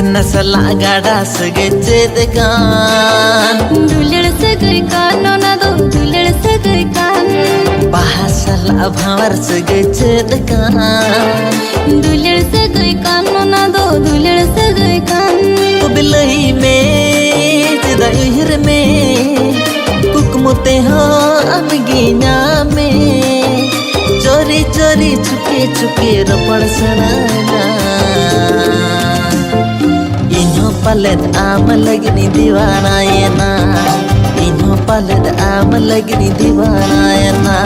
झरना सला गाड़ा सगे चेद कान दुलड़ सगे कान ना दो दुलड़ सगे कान बाहा सला भावर सगे चेद कान दुलड़ सगे कान ना दो दुलड़ सगे कान तो बिलही में चिदा इहर में कुकमुते हो अमगीना में चोरी चोरी छुके छुके रपड़ सनाना इन्हों पलट आम लगनी दीवाना ये ना इन्हों पलट आम लगनी दीवाना ये ना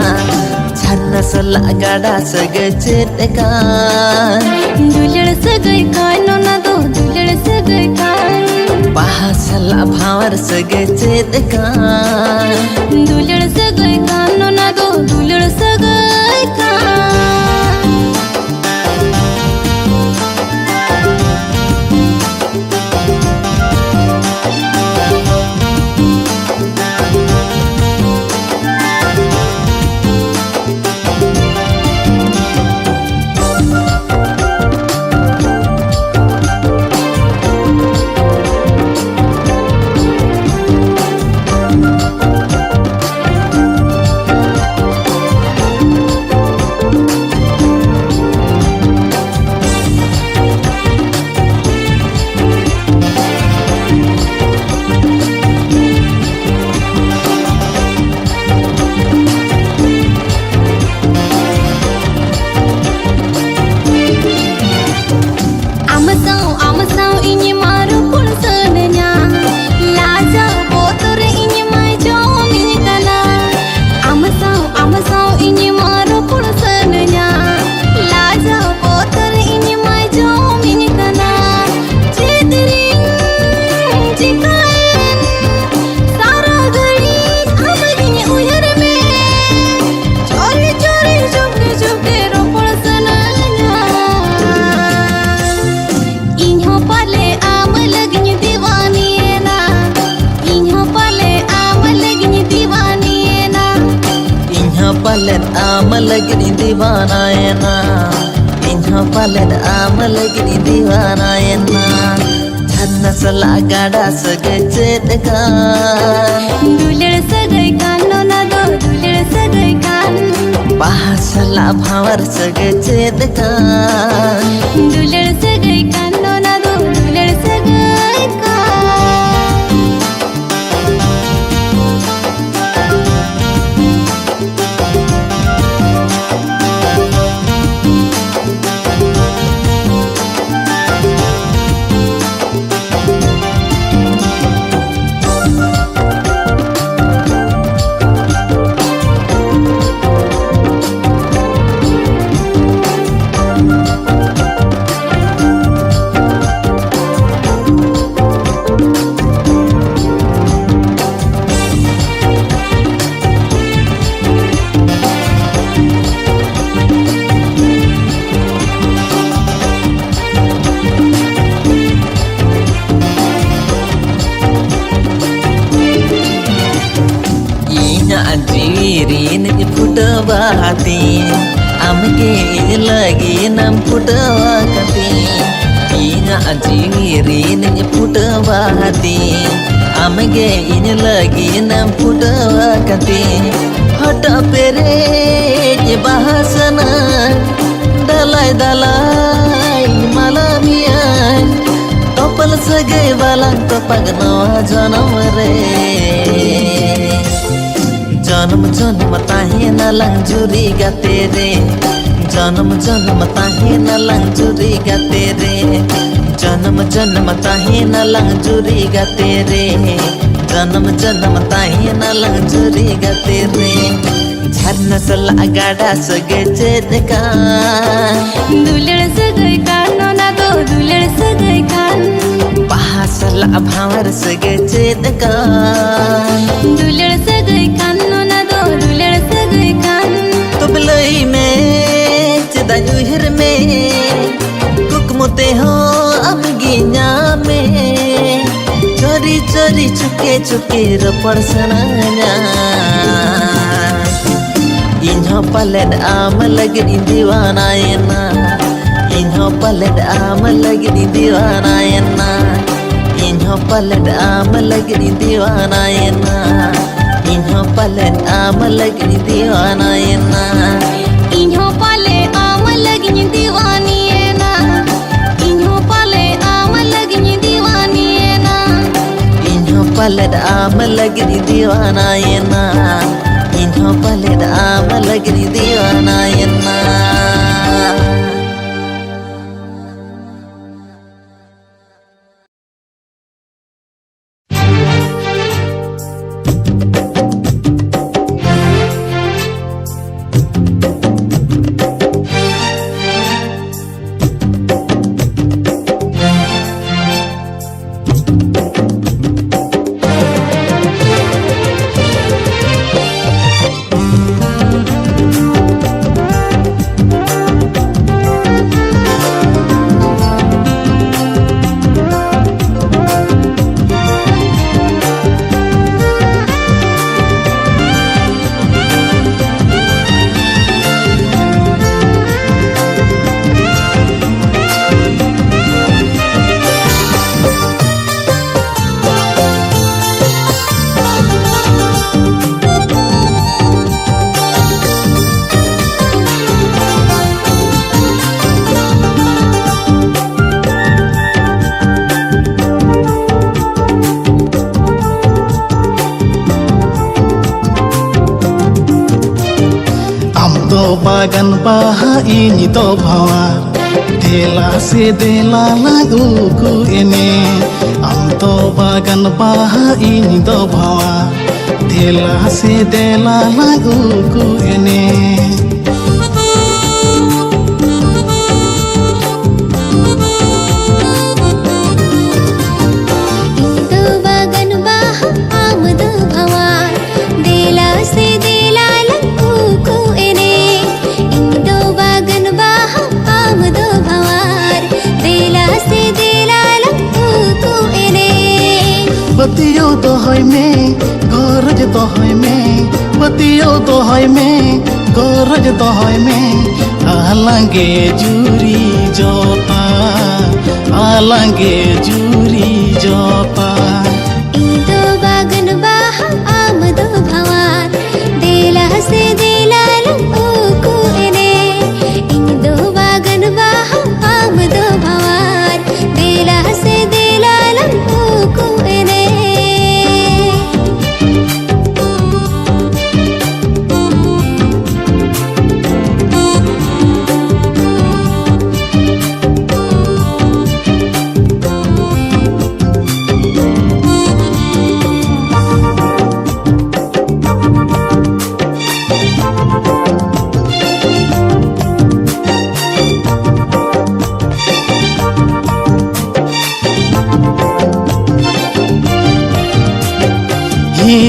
झरना सला गाड़ा सगे चेत कान दुलड़ सगे कान ना दो दुलड़ सगे कान बाहा सला भावर सगे चेत कान दुलड़ सगे कान ना दो दुलड़ सगे कान पलट आम लगनी दीवाना ये ना इन्हों पलट आम लगनी दीवाना ये ना झरना सला गाड़ा सगे चेत कान दुलड़ सगे कान ना दो दुलड़ सगे कान बाहा सला भावर सगे चेत कान दुलड़ सगे कान ना दो दुलड़ सगे कान जीवीरीन फुटवाती आमगे लगी नम फुटवाती इना जीवीरीन फुटवाती आमगे इन लगी नम फुटवाती हट पेरे बहासना दलाई दलाई मला मिया टोपल सगे वाला टोपग नवा जनम रे जन्म जन्म ताहे न लंजुरी गा तेरे जन्म जन्म ताहे न लंजुरी गा तेरे जन्म जन्म ताहे न लंजुरी गा तेरे जन्म जन्म ताहे न लंजुरी गा तेरे झरना सला गाड़ा सगे चेत कान दुलड़ सगे कान ना दो दुलड़ सगे कान बाहा सला भावर सगे चेत कान दुलड़ सगे कान ना दो दुलड़ सगे कान तो बिलई में चिदा इहर में कुकमुते हो अमगीना में चोरी चोरी छुके छुके रपड़ सनाना इन्हों पलट आम लगनी दीवाना ये ना इन्हों पलट आम लगनी दीवाना ना इन्हों पलट आम लगनी दीवाना ना इन्हों पलट आम लगनी दीवाना ना इन्हों पाले आम लगनी दीवानी ना इन्हों पाले आम लगनी दीवानी ना इन्हों पलट आम लगनी दीवाना ना इन्हों पलट आम लगनी दीवाना ना bagan baha ini to bhawa dela se dela lagu ku ini am to bagan baha ini to bhawa dela se dela lagu ku ini बतियो तो होय में गरज तो होय में बतियो तो होय में गरज तो होय में आलंगे जूरी जोता आलंगे जूरी जोता इंदो बागन बाहा आमदो भवान देला से देला लंको को एने इंदो बागन बाहा आमदो भवान देला से देला लंको को एने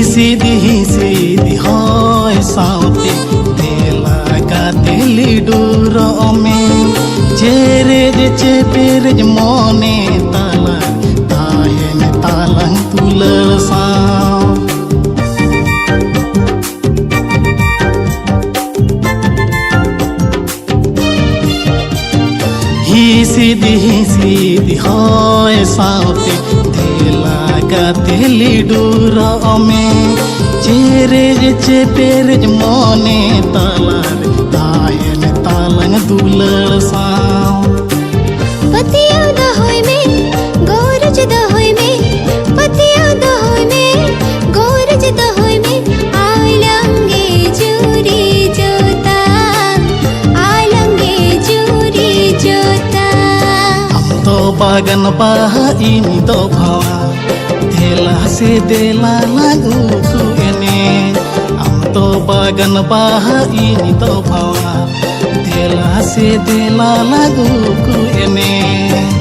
सीधी होय साउते देला का दिली डूरो में जेरे जे पेरज मोने ताला तायन तालंग तुलर साव सीधी होय साउते देला का दिली डूरो में चेरे चे पेरज मोने तालार तायन तालंग दुलर साव पतिया दहोय में गोरज दहोय में पतिया दहोय में गोरज दहोय में आलंगे जूरी जोता आलंगे जूरी जोता हम तो बागन बाहा इन तो भावा देला से देला लागू ku ini am to bagan baha ini to bhawa dela se dela lagu ku ini